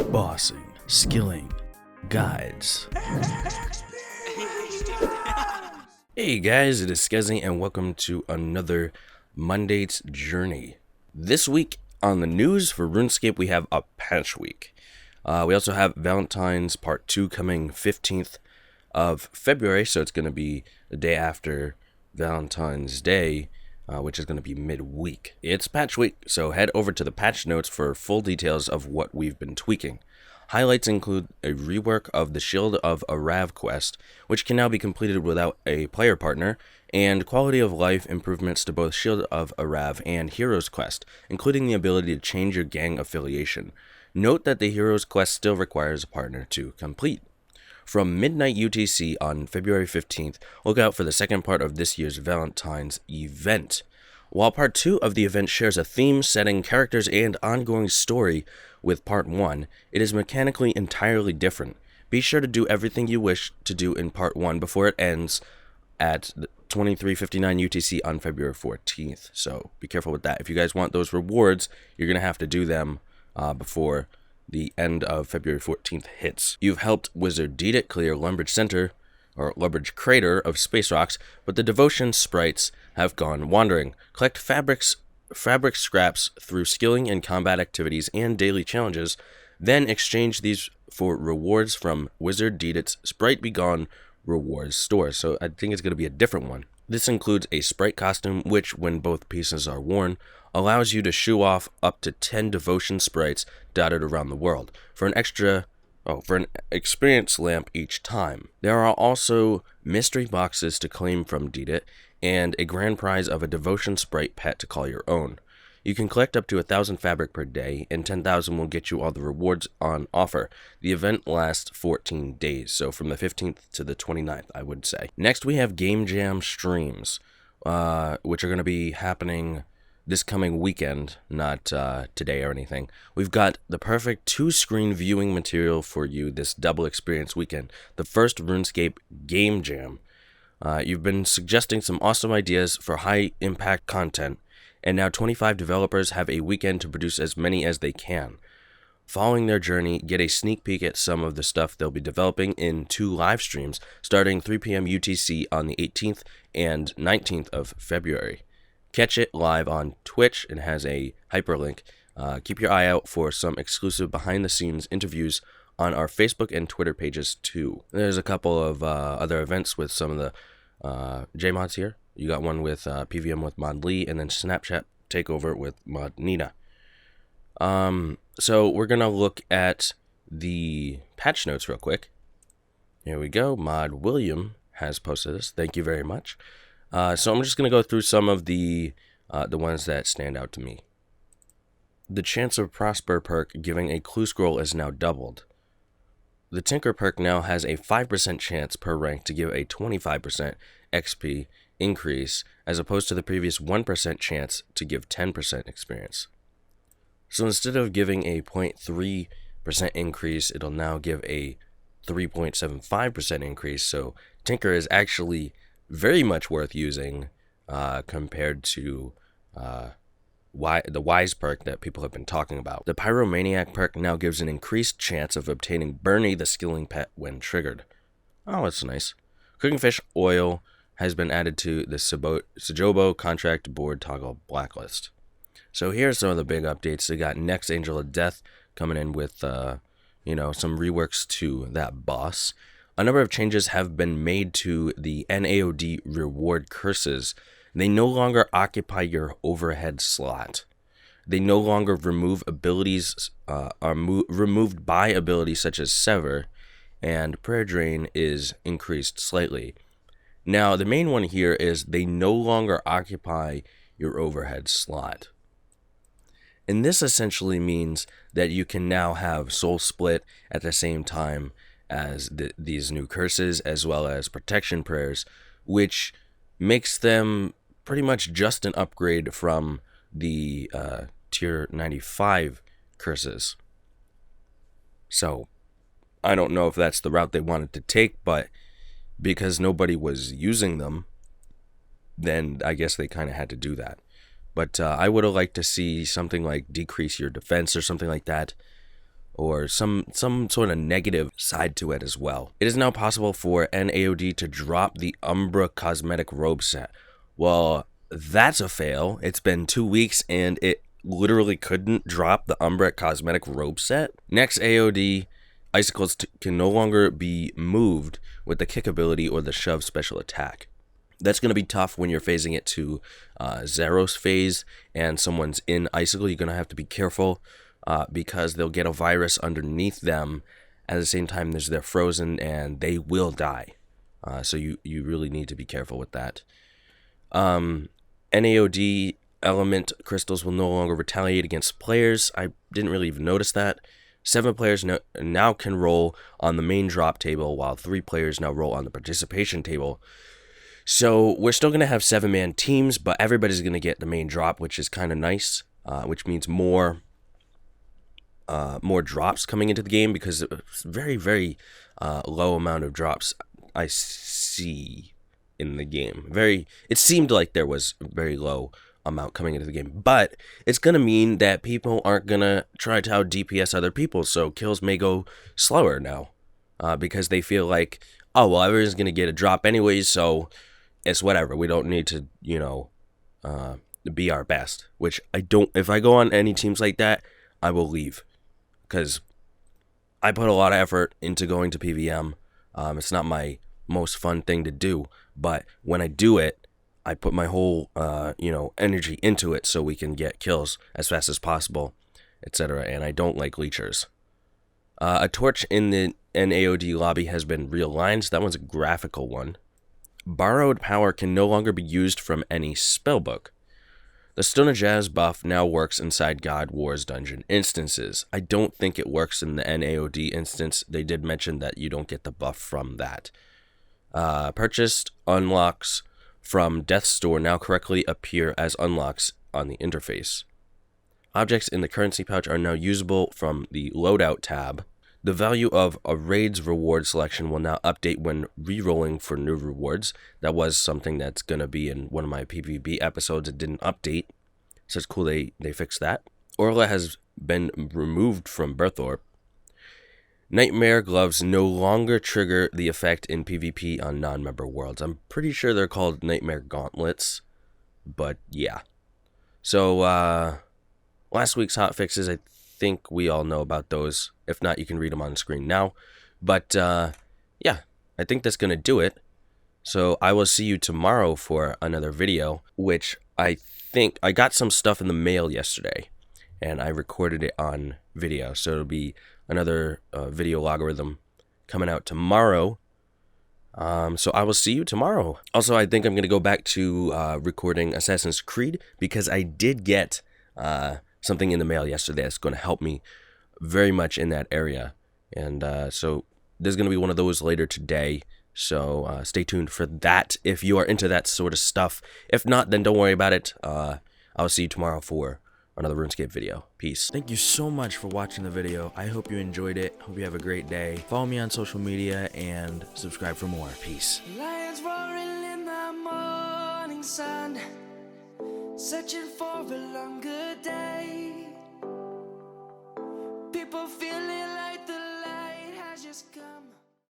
bossing, skilling, guides. Hey guys, it is Scuzzy and welcome to another Mondates journey. This week on the news for Runescape we have a patch week. We also have Valentine's Part 2 coming 15th of February, so it's going to be the day after Valentine's Day, which is going to be midweek. It's patch week, so head over to the patch notes for full details of what we've been tweaking. Highlights include a rework of the Shield of Arav quest, which can now be completed without a player partner, and quality of life improvements to both Shield of Arav and Heroes quest, including the ability to change your gang affiliation. Note that the Heroes quest still requires a partner to complete. From midnight UTC on February 15th, look out for the second part of this year's Valentine's event. While Part 2 of the event shares a theme, setting, characters, and ongoing story with Part 1, it is mechanically entirely different. Be sure to do everything you wish to do in Part 1 before it ends at 23:59 UTC on February 14th. So be careful with that. If you guys want those rewards, you're going to have to do them before the end of February 14th hits. You've helped Wizard Deedit clear Lumbridge Center, or Lumbridge Crater of space rocks, but the devotion sprites have gone wandering. Collect fabric scraps through skilling and combat activities and daily challenges, then exchange these for rewards from Wizard Deedit's Sprite Be Gone rewards store. So I think it's going to be a different one. This includes a sprite costume, which, when both pieces are worn, allows you to shoo off up to 10 devotion sprites dotted around the world for an experience lamp each time. There are also mystery boxes to claim from Deedit and a grand prize of a devotion sprite pet to call your own. You can collect up to 1,000 fabric per day, and 10,000 will get you all the rewards on offer. The event lasts 14 days, so from the 15th to the 29th, I would say. Next, we have Game Jam streams, which are going to be happening this coming weekend, not today or anything. We've got the perfect 2-screen viewing material for you this double experience weekend. The first RuneScape Game Jam. You've been suggesting some awesome ideas for high-impact content, and now 25 developers have a weekend to produce as many as they can. Following their journey, get a sneak peek at some of the stuff they'll be developing in 2 live streams starting 3 p.m. UTC on the 18th and 19th of February. Catch it live on Twitch. It has a hyperlink. Keep your eye out for some exclusive behind-the-scenes interviews on our Facebook and Twitter pages too. There's a couple of other events with some of the JMods here. You got one with PVM with Mod Lee, and then Snapchat Takeover with Mod Nina. So we're going to look at the patch notes real quick. Here we go. Mod William has posted this. Thank you very much. So I'm just going to go through some of the ones that stand out to me. The Chance of Prosper perk giving a clue scroll is now doubled. The Tinker perk now has a 5% chance per rank to give a 25% XP increase, as opposed to the previous 1% chance to give 10% experience. So instead of giving a 0.3% increase, it'll now give a 3.75% increase. So Tinker is actually very much worth using compared to the Wise perk that people have been talking about. The Pyromaniac perk now gives an increased chance of obtaining Bernie the Skilling Pet when triggered. Oh, that's nice. Cooking Fish Oil has been added to the Sajobo contract board toggle blacklist. So here's some of the big updates. They got NEX Angel of Death coming in with some reworks to that boss. A number of changes have been made to the NAOD reward curses. They no longer occupy your overhead slot. They no longer remove abilities, removed by abilities such as Sever, and Prayer Drain is increased slightly. Now, the main one here is they no longer occupy your overhead slot. And this essentially means that you can now have Soul Split at the same time as these new curses, as well as protection prayers, which makes them pretty much just an upgrade from the tier 95 curses. So I don't know if that's the route they wanted to take, but because nobody was using them, then I guess they kind of had to do that. But I would have liked to see something like decrease your defense or something like that. or some sort of negative side to it as well. It is now possible for an AOD to drop the Umbra cosmetic robe set. Well, that's a fail. It's been 2 weeks and it literally couldn't drop the Umbra cosmetic robe set. Next AOD, icicles can no longer be moved with the kick ability or the shove special attack. That's going to be tough when you're phasing it to Zeros phase and someone's in icicle. You're going to have to be careful because they'll get a virus underneath them. At the same time, they're frozen and they will die. So you really need to be careful with that. NAOD element crystals will no longer retaliate against players. I didn't really even notice that. 7 players now can roll on the main drop table, while 3 players now roll on the participation table. So we're still going to have 7-man teams, but everybody's going to get the main drop, which is kind of nice, which means more drops coming into the game, because it's very, very low amount of drops I see in the game. It seemed like there was very low amount coming into the game, but it's going to mean that people aren't going to try to out DPS other people, so kills may go slower now, because they feel like, oh, well, everyone's going to get a drop anyways, so it's whatever. We don't need to, be our best, which I don't. If I go on any teams like that, I will leave, because I put a lot of effort into going to PVM. It's not my most fun thing to do, but when I do it, I put my whole, energy into it so we can get kills as fast as possible, etc. And I don't like leechers. A torch in the NAOD lobby has been realigned, so that one's a graphical one. Borrowed power can no longer be used from any spellbook. The Stone of Jazz buff now works inside God Wars dungeon instances. I don't think it works in the NAOD instance. They did mention that you don't get the buff from that. Purchased unlocks from Death's Store now correctly appear as unlocks on the interface. Objects in the currency pouch are now usable from the loadout tab. The value of a raid's reward selection will now update when re-rolling for new rewards. That was something that's going to be in one of my PvP episodes. It didn't update, so it's cool they fixed that. Orla has been removed from Berthorpe. Nightmare gloves no longer trigger the effect in PvP on non-member worlds. I'm pretty sure they're called Nightmare gauntlets, but yeah. So, last week's hot fixes, I think we all know about those. If not, you can read them on the screen now. But yeah, I think that's going to do it. So I will see you tomorrow for another video, which I think I got some stuff in the mail yesterday, and I recorded it on video. So it'll be another video logarithm coming out tomorrow. So I will see you tomorrow. Also, I think I'm going to go back to recording Assassin's Creed, because I did get something in the mail yesterday that's going to help me very much in that area. And so there's going to be one of those later today. So stay tuned for that if you are into that sort of stuff. If not, then don't worry about it. I'll see you tomorrow for another RuneScape video. Peace. Thank you so much for watching the video. I hope you enjoyed it. Hope you have a great day. Follow me on social media and subscribe for more. Peace. Lions roaring in the morning sun, searching for a longer day. People feeling like the light has just gone.